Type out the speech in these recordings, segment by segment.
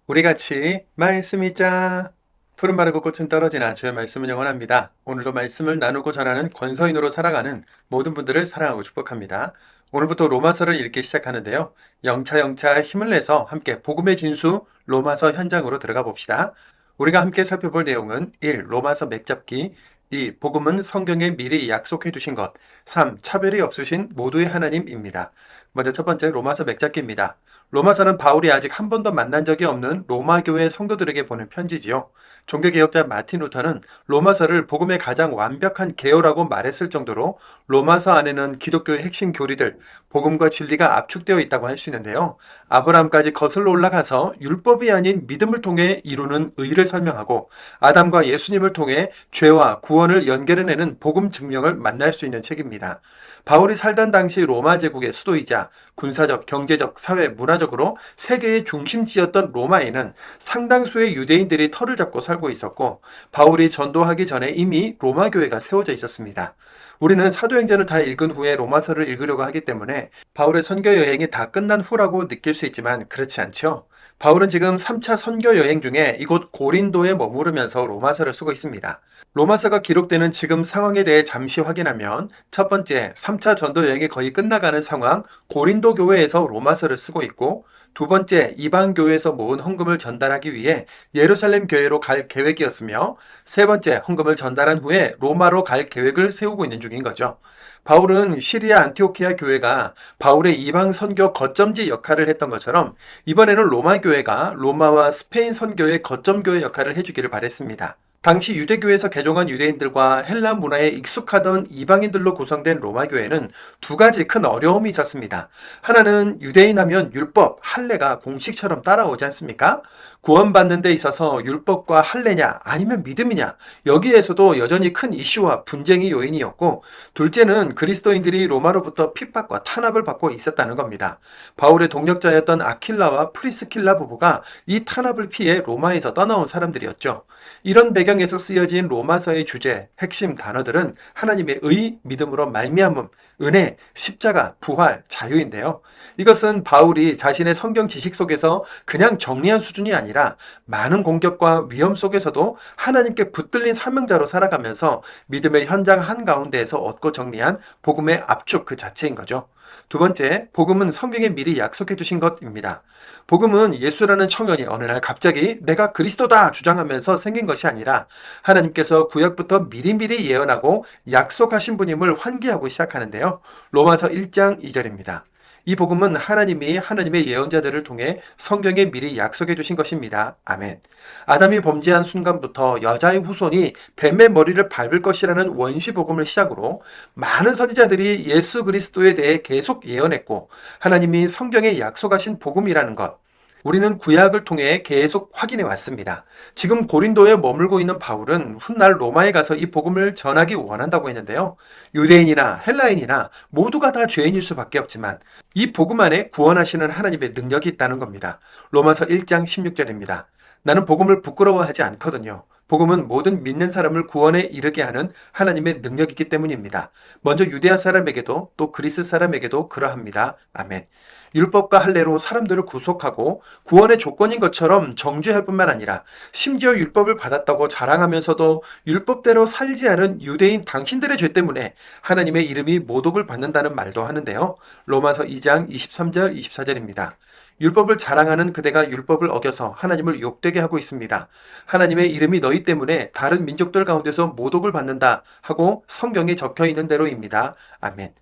우리 같이 말씀 읽자. 푸른 바르고 꽃은 떨어지나 주의 말씀은 영원합니다. 오늘도 말씀을 나누고 전하는 권서인으로 살아가는 모든 분들을 사랑하고 축복합니다. 오늘부터 로마서를 읽기 시작하는데요. 영차 힘을 내서 함께 복음의 진수 로마서 현장으로 들어가 봅시다. 우리가 함께 살펴볼 내용은 1. 로마서 맥잡기 2. 복음은 성경에 미리 약속해 두신 것 3. 차별이 없으신 모두의 하나님입니다. 먼저 첫 번째 로마서 맥잡기입니다. 로마서는 바울이 아직 한 번도 만난 적이 없는 로마 교회 성도들에게 보낸 편지지요. 종교개혁자 마틴 루터는 로마서를 복음의 가장 완벽한 개요라고 말했을 정도로 로마서 안에는 기독교의 핵심 교리들, 복음과 진리가 압축되어 있다고 할 수 있는데요. 아브라함까지 거슬러 올라가서 율법이 아닌 믿음을 통해 이루는 의를 설명하고 아담과 예수님을 통해 죄와 구원을 연결해내는 복음 증명을 만날 수 있는 책입니다. 바울이 살던 당시 로마 제국의 수도이자 군사적, 경제적, 사회, 문화적으로 세계의 중심지였던 로마에는 상당수의 유대인들이 터를 잡고 살고 있었고 바울이 전도하기 전에 이미 로마 교회가 세워져 있었습니다. 우리는 사도행전을 다 읽은 후에 로마서를 읽으려고 하기 때문에 바울의 선교 여행이 다 끝난 후라고 느낄 수 있지만 그렇지 않죠. 바울은 지금 3차 선교 여행 중에 이곳 고린도에 머무르면서 로마서를 쓰고 있습니다. 로마서가 기록되는 지금 상황에 대해 잠시 확인하면 첫 번째, 3차 전도 여행이 거의 끝나가는 상황, 고린도 교회에서 로마서를 쓰고 있고 두 번째, 이방 교회에서 모은 헌금을 전달하기 위해 예루살렘 교회로 갈 계획이었으며 세 번째, 헌금을 전달한 후에 로마로 갈 계획을 세우고 있는 중인 거죠. 바울은 시리아 안티오키아 교회가 바울의 이방 선교 거점지 역할을 했던 것처럼 이번에는 로마 교회가 로마와 스페인 선교의 거점 교회 역할을 해주기를 바랬습니다. 당시 유대교에서 개종한 유대인들과 헬라 문화에 익숙하던 이방인들로 구성된 로마 교회는 두 가지 큰 어려움이 있었습니다. 하나는 유대인 하면 율법, 할례가 공식처럼 따라오지 않습니까? 구원받는 데 있어서 율법과 할례냐 아니면 믿음이냐 여기에서도 여전히 큰 이슈와 분쟁이 요인이었고 둘째는 그리스도인들이 로마로부터 핍박과 탄압을 받고 있었다는 겁니다. 바울의 동력자였던 아킬라와 프리스킬라 부부가 이 탄압을 피해 로마에서 떠나온 사람들이었죠. 이런 배경에서 쓰여진 로마서의 주제, 핵심 단어들은 하나님의 의, 믿음으로 말미암음, 은혜, 십자가, 부활, 자유인데요. 이것은 바울이 자신의 성경 지식 속에서 그냥 정리한 수준이 아니라 많은 공격과 위험 속에서도 하나님께 붙들린 사명자로 살아가면서 믿음의 현장 한가운데에서 얻고 정리한 복음의 압축 그 자체인 거죠. 두 번째, 복음은 성경에 미리 약속해 두신 것입니다. 복음은 예수라는 청년이 어느 날 갑자기 내가 그리스도다 주장하면서 생긴 것이 아니라 하나님께서 구약부터 미리미리 예언하고 약속하신 분임을 환기하고 시작하는데요. 로마서 1장 2절입니다. 이 복음은 하나님이 하나님의 예언자들을 통해 성경에 미리 약속해 주신 것입니다. 아멘. 아담이 범죄한 순간부터 여자의 후손이 뱀의 머리를 밟을 것이라는 원시 복음을 시작으로 많은 선지자들이 예수 그리스도에 대해 계속 예언했고 하나님이 성경에 약속하신 복음이라는 것 우리는 구약을 통해 계속 확인해 왔습니다. 지금 고린도에 머물고 있는 바울은 훗날 로마에 가서 이 복음을 전하기 원한다고 했는데요. 유대인이나 헬라인이나 모두가 다 죄인일 수밖에 없지만 이 복음 안에 구원하시는 하나님의 능력이 있다는 겁니다. 로마서 1장 16절입니다. 나는 복음을 부끄러워하지 않거든요. 복음은 모든 믿는 사람을 구원에 이르게 하는 하나님의 능력이기 때문입니다. 먼저 유대아 사람에게도 또 그리스 사람에게도 그러합니다. 아멘. 율법과 할례로 사람들을 구속하고 구원의 조건인 것처럼 정죄할 뿐만 아니라 심지어 율법을 받았다고 자랑하면서도 율법대로 살지 않은 유대인 당신들의 죄 때문에 하나님의 이름이 모독을 받는다는 말도 하는데요. 로마서 2장 23절 24절입니다. 율법을 자랑하는 그대가 율법을 어겨서 하나님을 욕되게 하고 있습니다. 하나님의 이름이 너희 때문에 다른 민족들 가운데서 모독을 받는다 하고 성경에 적혀 있는 대로입니다. 아멘.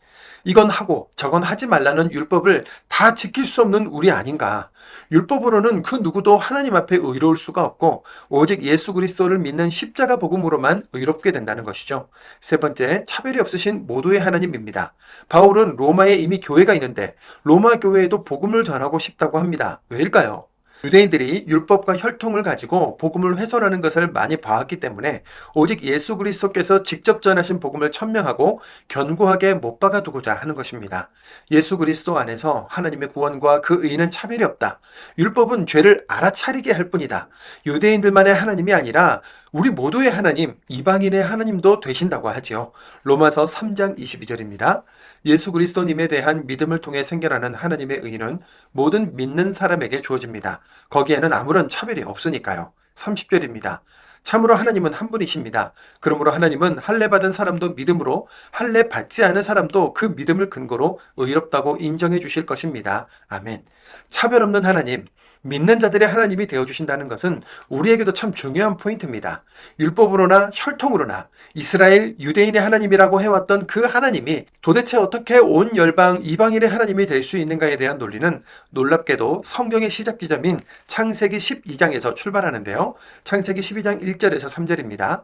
이건 하고 저건 하지 말라는 율법을 다 지킬 수 없는 우리 아닌가. 율법으로는 그 누구도 하나님 앞에 의로울 수가 없고 오직 예수 그리스도를 믿는 십자가 복음으로만 의롭게 된다는 것이죠. 세 번째, 차별이 없으신 모두의 하나님입니다. 바울은 로마에 이미 교회가 있는데 로마 교회에도 복음을 전하고 싶다고 합니다. 왜일까요? 유대인들이 율법과 혈통을 가지고 복음을 훼손하는 것을 많이 봐왔기 때문에 오직 예수 그리스도께서 직접 전하신 복음을 천명하고 견고하게 못 박아두고자 하는 것입니다. 예수 그리스도 안에서 하나님의 구원과 그 의는 차별이 없다. 율법은 죄를 알아차리게 할 뿐이다. 유대인들만의 하나님이 아니라 우리 모두의 하나님, 이방인의 하나님도 되신다고 하지요. 로마서 3장 22절입니다. 예수 그리스도님에 대한 믿음을 통해 생겨나는 하나님의 의는 모든 믿는 사람에게 주어집니다. 거기에는 아무런 차별이 없으니까요. 30절입니다. 참으로 하나님은 한 분이십니다. 그러므로 하나님은 할례 받은 사람도 믿음으로, 할례 받지 않은 사람도 그 믿음을 근거로 의롭다고 인정해 주실 것입니다. 아멘. 차별 없는 하나님, 믿는 자들의 하나님이 되어주신다는 것은 우리에게도 참 중요한 포인트입니다. 율법으로나 혈통으로나 이스라엘 유대인의 하나님이라고 해왔던 그 하나님이 도대체 어떻게 온 열방 이방인의 하나님이 될 수 있는가에 대한 논리는 놀랍게도 성경의 시작 지점인 창세기 12장에서 출발하는데요. 창세기 12장 1절에서 3절입니다.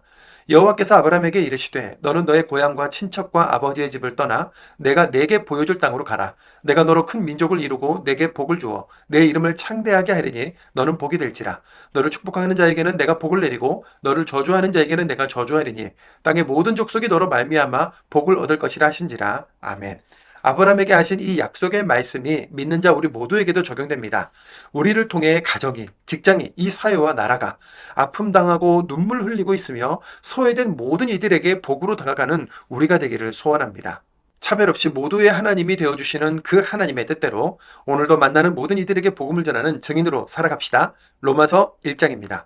여호와께서 아브라함에게 이르시되 너는 너의 고향과 친척과 아버지의 집을 떠나 내가 네게 보여줄 땅으로 가라. 내가 너로 큰 민족을 이루고 내게 복을 주어 내 이름을 창대하게 하리니 너는 복이 될지라. 너를 축복하는 자에게는 내가 복을 내리고 너를 저주하는 자에게는 내가 저주하리니 땅의 모든 족속이 너로 말미암아 복을 얻을 것이라 하신지라. 아멘. 아브라함에게 하신 이 약속의 말씀이 믿는 자 우리 모두에게도 적용됩니다. 우리를 통해 가정이, 직장이, 이 사회와 나라가 아픔 당하고 눈물 흘리고 있으며 소외된 모든 이들에게 복으로 다가가는 우리가 되기를 소원합니다. 차별 없이 모두의 하나님이 되어주시는 그 하나님의 뜻대로 오늘도 만나는 모든 이들에게 복음을 전하는 증인으로 살아갑시다. 로마서 1장입니다.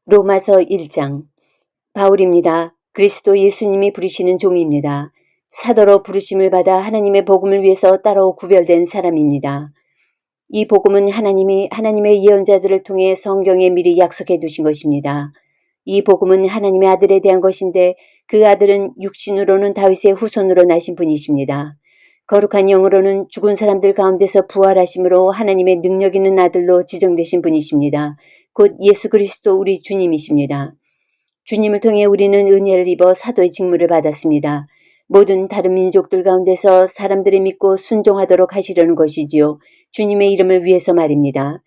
로마서 1장. 바울입니다. 그리스도 예수님이 부르시는 종입니다. 사도로 부르심을 받아 하나님의 복음을 위해서 따로 구별된 사람입니다. 이 복음은 하나님이 하나님의 예언자들을 통해 성경에 미리 약속해 두신 것입니다. 이 복음은 하나님의 아들에 대한 것인데 그 아들은 육신으로는 다윗의 후손으로 나신 분이십니다. 거룩한 영으로는 죽은 사람들 가운데서 부활하심으로 하나님의 능력 있는 아들로 지정되신 분이십니다. 곧 예수 그리스도 우리 주님이십니다. 주님을 통해 우리는 은혜를 입어 사도의 직무를 받았습니다. 모든 다른 민족들 가운데서 사람들이 믿고 순종하도록 하시려는 것이지요. 주님의 이름을 위해서 말입니다.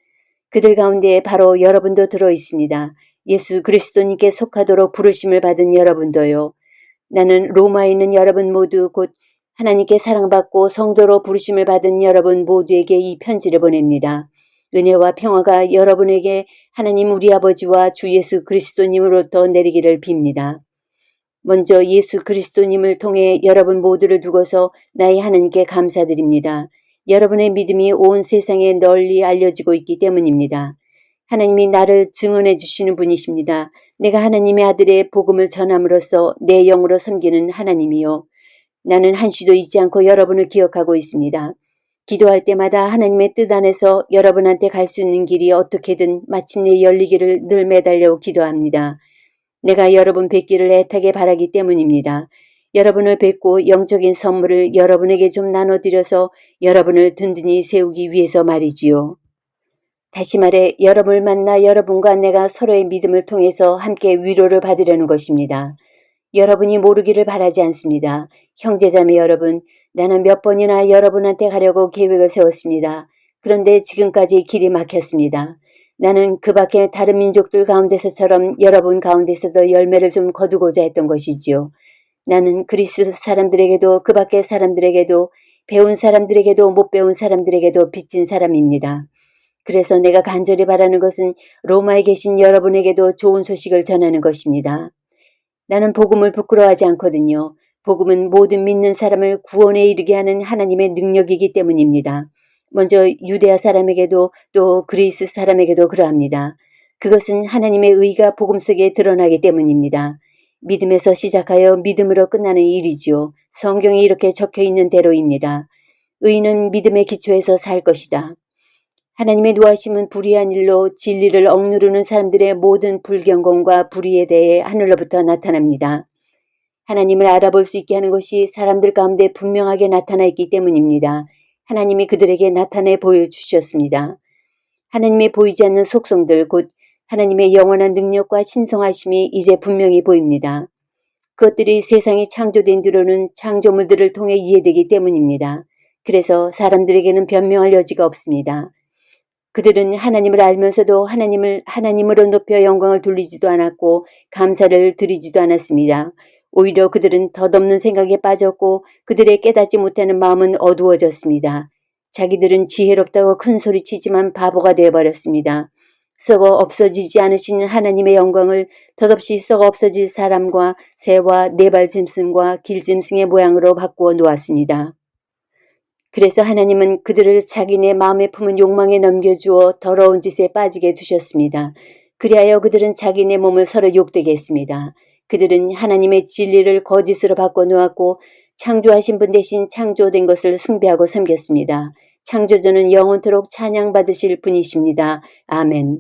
그들 가운데 바로 여러분도 들어 있습니다. 예수 그리스도님께 속하도록 부르심을 받은 여러분도요. 나는 로마에 있는 여러분 모두 곧 하나님께 사랑받고 성도로 부르심을 받은 여러분 모두에게 이 편지를 보냅니다. 은혜와 평화가 여러분에게 하나님 우리 아버지와 주 예수 그리스도님으로부터 내리기를 빕니다. 먼저 예수 그리스도님을 통해 여러분 모두를 두고서 나의 하나님께 감사드립니다. 여러분의 믿음이 온 세상에 널리 알려지고 있기 때문입니다. 하나님이 나를 증언해 주시는 분이십니다. 내가 하나님의 아들의 복음을 전함으로써 내 영으로 섬기는 하나님이요. 나는 한시도 잊지 않고 여러분을 기억하고 있습니다. 기도할 때마다 하나님의 뜻 안에서 여러분한테 갈 수 있는 길이 어떻게든 마침내 열리기를 늘 매달려 기도합니다. 내가 여러분 뵙기를 애타게 바라기 때문입니다. 여러분을 뵙고 영적인 선물을 여러분에게 좀 나눠드려서 여러분을 든든히 세우기 위해서 말이지요. 다시 말해 여러분을 만나 여러분과 내가 서로의 믿음을 통해서 함께 위로를 받으려는 것입니다. 여러분이 모르기를 바라지 않습니다. 형제자매 여러분, 나는 몇 번이나 여러분한테 가려고 계획을 세웠습니다. 그런데 지금까지 길이 막혔습니다. 나는 그 밖에 다른 민족들 가운데서처럼 여러분 가운데서도 열매를 좀 거두고자 했던 것이지요. 나는 그리스 사람들에게도 그 밖의 사람들에게도 배운 사람들에게도 못 배운 사람들에게도 빚진 사람입니다. 그래서 내가 간절히 바라는 것은 로마에 계신 여러분에게도 좋은 소식을 전하는 것입니다. 나는 복음을 부끄러워하지 않거든요. 복음은 모든 믿는 사람을 구원에 이르게 하는 하나님의 능력이기 때문입니다. 먼저 유대아 사람에게도 또 그리스 사람에게도 그러합니다. 그것은 하나님의 의가 복음 속에 드러나기 때문입니다. 믿음에서 시작하여 믿음으로 끝나는 일이지요. 성경이 이렇게 적혀 있는 대로입니다. 의는 믿음의 기초에서 살 것이다. 하나님의 노하심은 불의한 일로 진리를 억누르는 사람들의 모든 불경건과 불의에 대해 하늘로부터 나타납니다. 하나님을 알아볼 수 있게 하는 것이 사람들 가운데 분명하게 나타나 있기 때문입니다. 하나님이 그들에게 나타내 보여주셨습니다. 하나님의 보이지 않는 속성들 곧 하나님의 영원한 능력과 신성하심이 이제 분명히 보입니다. 그것들이 세상이 창조된 뒤로는 창조물들을 통해 이해되기 때문입니다. 그래서 사람들에게는 변명할 여지가 없습니다. 그들은 하나님을 알면서도 하나님을 하나님으로 높여 영광을 돌리지도 않았고 감사를 드리지도 않았습니다. 오히려 그들은 덧없는 생각에 빠졌고 그들의 깨닫지 못하는 마음은 어두워졌습니다. 자기들은 지혜롭다고 큰 소리치지만 바보가 되어버렸습니다. 썩어 없어지지 않으신 하나님의 영광을 덧없이 썩어 없어질 사람과 새와 네발 짐승과 길짐승의 모양으로 바꾸어 놓았습니다. 그래서 하나님은 그들을 자기네 마음에 품은 욕망에 넘겨주어 더러운 짓에 빠지게 두셨습니다. 그리하여 그들은 자기네 몸을 서로 욕되게 했습니다. 그들은 하나님의 진리를 거짓으로 바꿔 놓았고 창조하신 분 대신 창조된 것을 숭배하고 섬겼습니다. 창조주는 영원토록 찬양받으실 분이십니다. 아멘.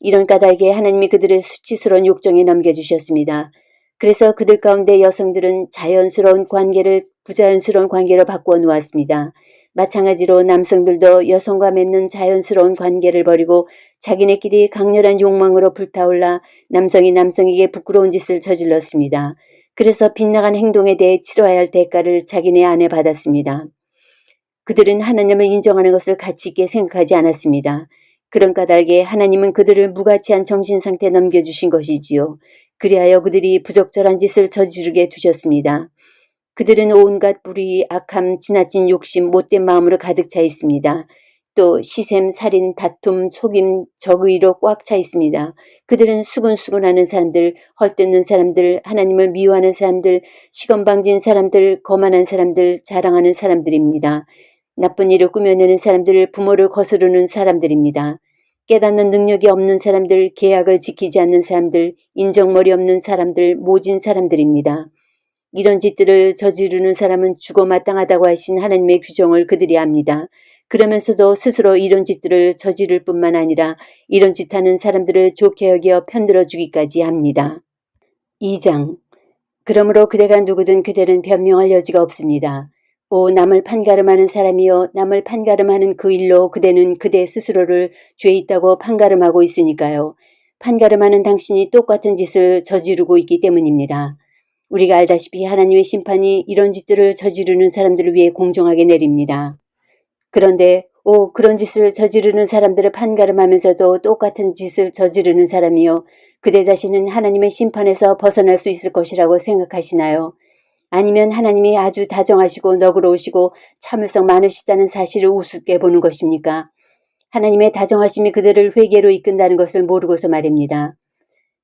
이런 까닭에 하나님이 그들을 수치스러운 욕정에 넘겨주셨습니다. 그래서 그들 가운데 여성들은 자연스러운 관계를 부자연스러운 관계로 바꾸어 놓았습니다. 마찬가지로 남성들도 여성과 맺는 자연스러운 관계를 버리고 자기네끼리 강렬한 욕망으로 불타올라 남성이 남성에게 부끄러운 짓을 저질렀습니다. 그래서 빗나간 행동에 대해 치러야 할 대가를 자기네 안에 받았습니다. 그들은 하나님을 인정하는 것을 가치 있게 생각하지 않았습니다. 그런 까닭에 하나님은 그들을 무가치한 정신상태에 넘겨주신 것이지요. 그리하여 그들이 부적절한 짓을 저지르게 두셨습니다. 그들은 온갖 불의, 악함, 지나친 욕심, 못된 마음으로 가득 차 있습니다. 또 시샘, 살인, 다툼, 속임, 적의로 꽉 차 있습니다. 그들은 수군수군하는 사람들, 헐뜯는 사람들, 하나님을 미워하는 사람들, 시건방진 사람들, 거만한 사람들, 자랑하는 사람들입니다. 나쁜 일을 꾸며내는 사람들, 부모를 거스르는 사람들입니다. 깨닫는 능력이 없는 사람들, 계약을 지키지 않는 사람들, 인정머리 없는 사람들, 모진 사람들입니다. 이런 짓들을 저지르는 사람은 죽어 마땅하다고 하신 하나님의 규정을 그들이 압니다. 그러면서도 스스로 이런 짓들을 저지를 뿐만 아니라 이런 짓하는 사람들을 좋게 여겨 편들어 주기까지 합니다. 2장. 그러므로 그대가 누구든 그대는 변명할 여지가 없습니다. 오 남을 판가름하는 사람이여 남을 판가름하는 그 일로 그대는 그대 스스로를 죄 있다고 판가름하고 있으니까요. 판가름하는 당신이 똑같은 짓을 저지르고 있기 때문입니다. 우리가 알다시피 하나님의 심판이 이런 짓들을 저지르는 사람들을 위해 공정하게 내립니다. 그런데 그런 짓을 저지르는 사람들을 판가름하면서도 똑같은 짓을 저지르는 사람이요. 그대 자신은 하나님의 심판에서 벗어날 수 있을 것이라고 생각하시나요? 아니면 하나님이 아주 다정하시고 너그러우시고 참을성 많으시다는 사실을 우습게 보는 것입니까? 하나님의 다정하심이 그들을 회개로 이끈다는 것을 모르고서 말입니다.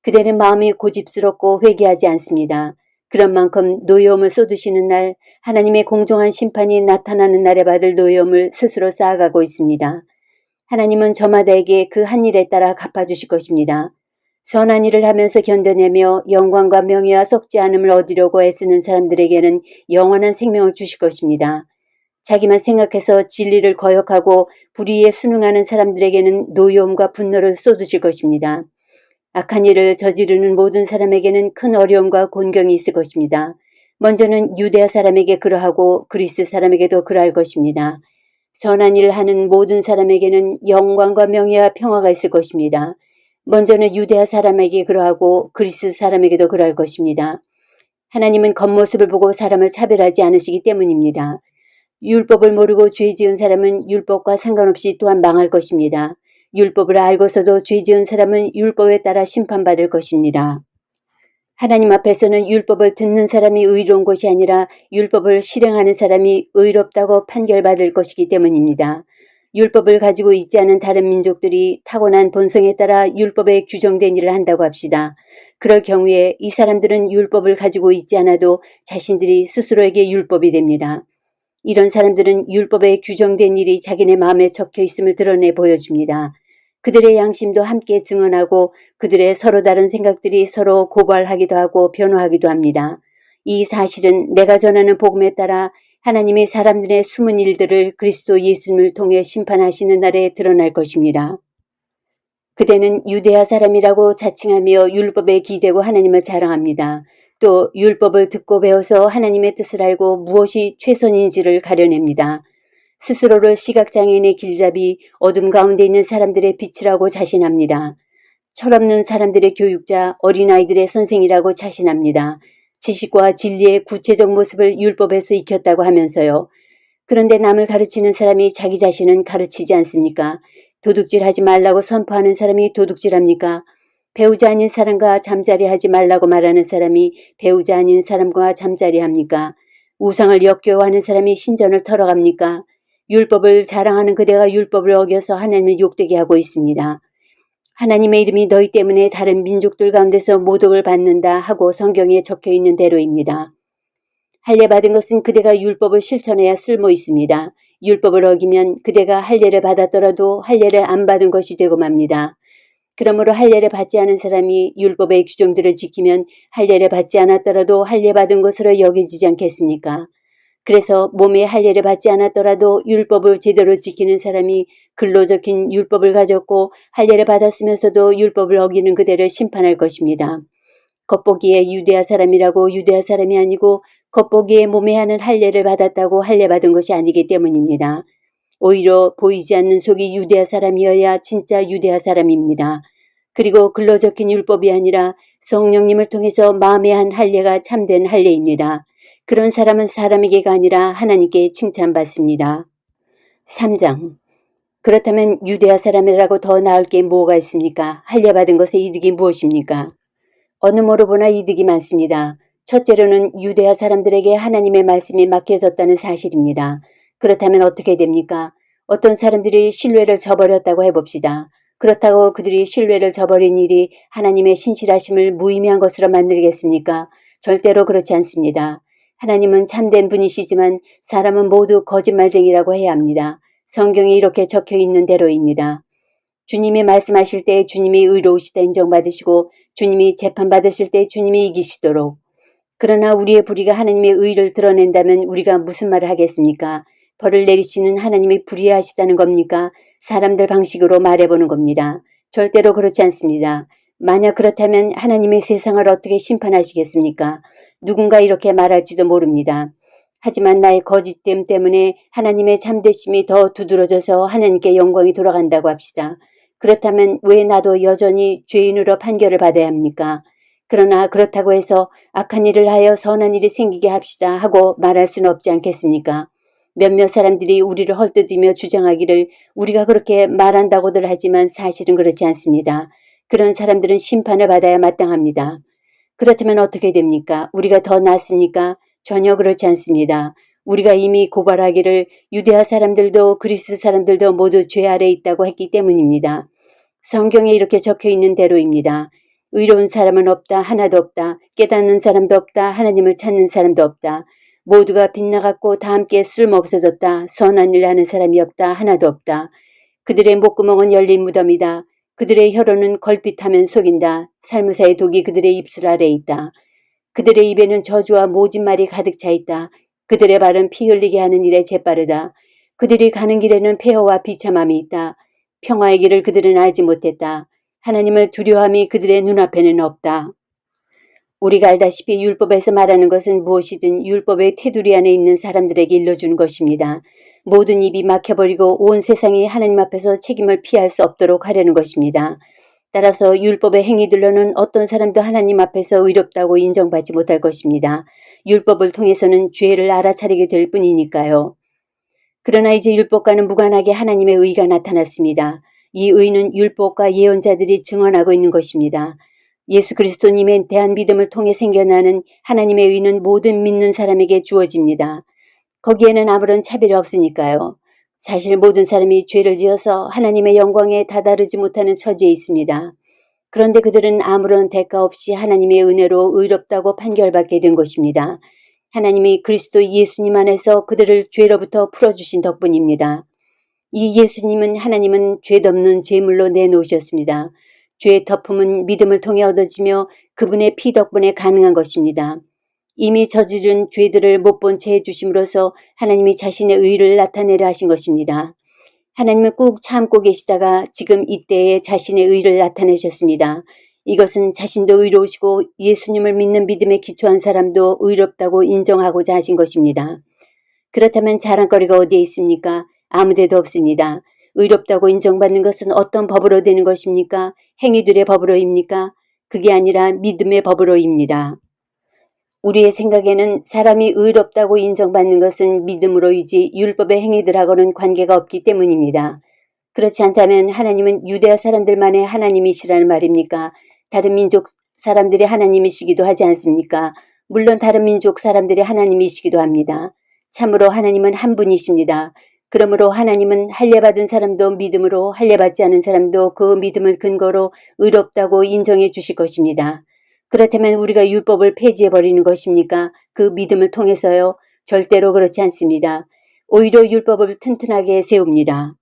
그대는 마음이 고집스럽고 회개하지 않습니다. 그런 만큼 노여움을 쏟으시는 날 하나님의 공정한 심판이 나타나는 날에 받을 노여움을 스스로 쌓아가고 있습니다. 하나님은 저마다에게 그 한 일에 따라 갚아주실 것입니다. 선한 일을 하면서 견뎌내며 영광과 명예와 썩지 않음을 얻으려고 애쓰는 사람들에게는 영원한 생명을 주실 것입니다. 자기만 생각해서 진리를 거역하고 불의에 순응하는 사람들에게는 노여움과 분노를 쏟으실 것입니다. 악한 일을 저지르는 모든 사람에게는 큰 어려움과 곤경이 있을 것입니다. 먼저는 유대아 사람에게 그러하고 그리스 사람에게도 그러할 것입니다. 선한 일을 하는 모든 사람에게는 영광과 명예와 평화가 있을 것입니다. 먼저는 유대아 사람에게 그러하고 그리스 사람에게도 그러할 것입니다. 하나님은 겉모습을 보고 사람을 차별하지 않으시기 때문입니다. 율법을 모르고 죄 지은 사람은 율법과 상관없이 또한 망할 것입니다. 율법을 알고서도 죄 지은 사람은 율법에 따라 심판받을 것입니다. 하나님 앞에서는 율법을 듣는 사람이 의로운 것이 아니라 율법을 실행하는 사람이 의롭다고 판결받을 것이기 때문입니다. 율법을 가지고 있지 않은 다른 민족들이 타고난 본성에 따라 율법에 규정된 일을 한다고 합시다. 그럴 경우에 이 사람들은 율법을 가지고 있지 않아도 자신들이 스스로에게 율법이 됩니다. 이런 사람들은 율법에 규정된 일이 자기네 마음에 적혀 있음을 드러내 보여줍니다. 그들의 양심도 함께 증언하고 그들의 서로 다른 생각들이 서로 고발하기도 하고 변호하기도 합니다. 이 사실은 내가 전하는 복음에 따라 하나님이 사람들의 숨은 일들을 그리스도 예수님을 통해 심판하시는 날에 드러날 것입니다. 그대는 유대아 사람이라고 자칭하며 율법에 기대고 하나님을 자랑합니다. 또 율법을 듣고 배워서 하나님의 뜻을 알고 무엇이 최선인지를 가려냅니다. 스스로를 시각장애인의 길잡이 어둠 가운데 있는 사람들의 빛이라고 자신합니다. 철없는 사람들의 교육자, 어린아이들의 선생이라고 자신합니다. 지식과 진리의 구체적 모습을 율법에서 익혔다고 하면서요. 그런데 남을 가르치는 사람이 자기 자신은 가르치지 않습니까? 도둑질하지 말라고 선포하는 사람이 도둑질합니까? 배우자 아닌 사람과 잠자리하지 말라고 말하는 사람이 배우자 아닌 사람과 잠자리합니까? 우상을 역겨워하는 사람이 신전을 털어갑니까? 율법을 자랑하는 그대가 율법을 어겨서 하나님을 욕되게 하고 있습니다. 하나님의 이름이 너희 때문에 다른 민족들 가운데서 모독을 받는다 하고 성경에 적혀 있는 대로입니다. 할례 받은 것은 그대가 율법을 실천해야 쓸모 있습니다. 율법을 어기면 그대가 할례를 받았더라도 할례를 안 받은 것이 되고 맙니다. 그러므로 할례를 받지 않은 사람이 율법의 규정들을 지키면 할례를 받지 않았더라도 할례 받은 것으로 여겨지지 않겠습니까? 그래서 몸에 할례를 받지 않았더라도 율법을 제대로 지키는 사람이 글로 적힌 율법을 가졌고 할례를 받았으면서도 율법을 어기는 그대를 심판할 것입니다. 겉보기에 유대아 사람이라고 유대아 사람이 아니고 겉보기에 몸에 하는 할례를 받았다고 할례 받은 것이 아니기 때문입니다. 오히려 보이지 않는 속이 유대아 사람이어야 진짜 유대아 사람입니다. 그리고 글로 적힌 율법이 아니라 성령님을 통해서 마음에 한 할례가 참된 할례입니다. 그런 사람은 사람에게가 아니라 하나님께 칭찬받습니다. 3장. 그렇다면 유대아 사람이라고 더 나을 게 뭐가 있습니까? 할례 받은 것의 이득이 무엇입니까? 어느 모로 보나 이득이 많습니다. 첫째로는 유대아 사람들에게 하나님의 말씀이 맡겨졌다는 사실입니다. 그렇다면 어떻게 됩니까? 어떤 사람들이 신뢰를 저버렸다고 해봅시다. 그렇다고 그들이 신뢰를 저버린 일이 하나님의 신실하심을 무의미한 것으로 만들겠습니까? 절대로 그렇지 않습니다. 하나님은 참된 분이시지만 사람은 모두 거짓말쟁이라고 해야 합니다. 성경이 이렇게 적혀 있는 대로입니다. 주님이 말씀하실 때 주님이 의로우시다 인정받으시고 주님이 재판받으실 때 주님이 이기시도록. 그러나 우리의 불의가 하나님의 의를 드러낸다면 우리가 무슨 말을 하겠습니까? 벌을 내리시는 하나님이 불의하시다는 겁니까? 사람들 방식으로 말해보는 겁니다. 절대로 그렇지 않습니다. 만약 그렇다면 하나님의 세상을 어떻게 심판하시겠습니까? 누군가 이렇게 말할지도 모릅니다. 하지만 나의 거짓됨 때문에 하나님의 참되심이 더 두드러져서 하나님께 영광이 돌아간다고 합시다. 그렇다면 왜 나도 여전히 죄인으로 판결을 받아야 합니까? 그러나 그렇다고 해서 악한 일을 하여 선한 일이 생기게 합시다 하고 말할 수는 없지 않겠습니까? 몇몇 사람들이 우리를 헐뜯으며 주장하기를 우리가 그렇게 말한다고들 하지만 사실은 그렇지 않습니다. 그런 사람들은 심판을 받아야 마땅합니다. 그렇다면 어떻게 됩니까? 우리가 더 낫습니까? 전혀 그렇지 않습니다. 우리가 이미 고발하기를 유대아 사람들도 그리스 사람들도 모두 죄 아래 있다고 했기 때문입니다. 성경에 이렇게 적혀 있는 대로입니다. 의로운 사람은 없다, 하나도 없다. 깨닫는 사람도 없다, 하나님을 찾는 사람도 없다. 모두가 빗나갔고 다 함께 쓸모없어졌다. 선한 일 하는 사람이 없다, 하나도 없다. 그들의 목구멍은 열린 무덤이다. 그들의 혀로는 걸핏하면 속인다. 살무사의 독이 그들의 입술 아래에 있다. 그들의 입에는 저주와 모진말이 가득 차 있다. 그들의 발은 피 흘리게 하는 일에 재빠르다. 그들이 가는 길에는 폐허와 비참함이 있다. 평화의 길을 그들은 알지 못했다. 하나님을 두려워함이 그들의 눈앞에는 없다. 우리가 알다시피 율법에서 말하는 것은 무엇이든 율법의 테두리 안에 있는 사람들에게 일러주는 것입니다. 모든 입이 막혀버리고 온 세상이 하나님 앞에서 책임을 피할 수 없도록 하려는 것입니다. 따라서 율법의 행위들로는 어떤 사람도 하나님 앞에서 의롭다고 인정받지 못할 것입니다. 율법을 통해서는 죄를 알아차리게 될 뿐이니까요. 그러나 이제 율법과는 무관하게 하나님의 의가 나타났습니다. 이 의는 율법과 예언자들이 증언하고 있는 것입니다. 예수 그리스도님에 대한 믿음을 통해 생겨나는 하나님의 의는 모든 믿는 사람에게 주어집니다. 거기에는 아무런 차별이 없으니까요. 사실 모든 사람이 죄를 지어서 하나님의 영광에 다다르지 못하는 처지에 있습니다. 그런데 그들은 아무런 대가 없이 하나님의 은혜로 의롭다고 판결받게 된 것입니다. 하나님이 그리스도 예수님 안에서 그들을 죄로부터 풀어주신 덕분입니다. 이 예수님은 하나님은 죄덮는 제물로 내놓으셨습니다. 죄의 덮음은 믿음을 통해 얻어지며 그분의 피 덕분에 가능한 것입니다. 이미 저지른 죄들을 못 본 채 해주심으로써 하나님이 자신의 의를 나타내려 하신 것입니다. 하나님은 꾹 참고 계시다가 지금 이때에 자신의 의를 나타내셨습니다. 이것은 자신도 의로우시고 예수님을 믿는 믿음에 기초한 사람도 의롭다고 인정하고자 하신 것입니다. 그렇다면 자랑거리가 어디에 있습니까? 아무데도 없습니다. 의롭다고 인정받는 것은 어떤 법으로 되는 것입니까? 행위들의 법으로입니까? 그게 아니라 믿음의 법으로입니다. 우리의 생각에는 사람이 의롭다고 인정받는 것은 믿음으로이지 율법의 행위들하고는 관계가 없기 때문입니다. 그렇지 않다면 하나님은 유대아 사람들만의 하나님이시라는 말입니까? 다른 민족 사람들이 하나님이시기도 하지 않습니까? 물론 다른 민족 사람들이 하나님이시기도 합니다. 참으로 하나님은 한 분이십니다. 그러므로 하나님은 할례받은 사람도 믿음으로 할례받지 않은 사람도 그 믿음을 근거로 의롭다고 인정해 주실 것입니다. 그렇다면 우리가 율법을 폐지해버리는 것입니까? 그 믿음을 통해서요? 절대로 그렇지 않습니다. 오히려 율법을 튼튼하게 세웁니다.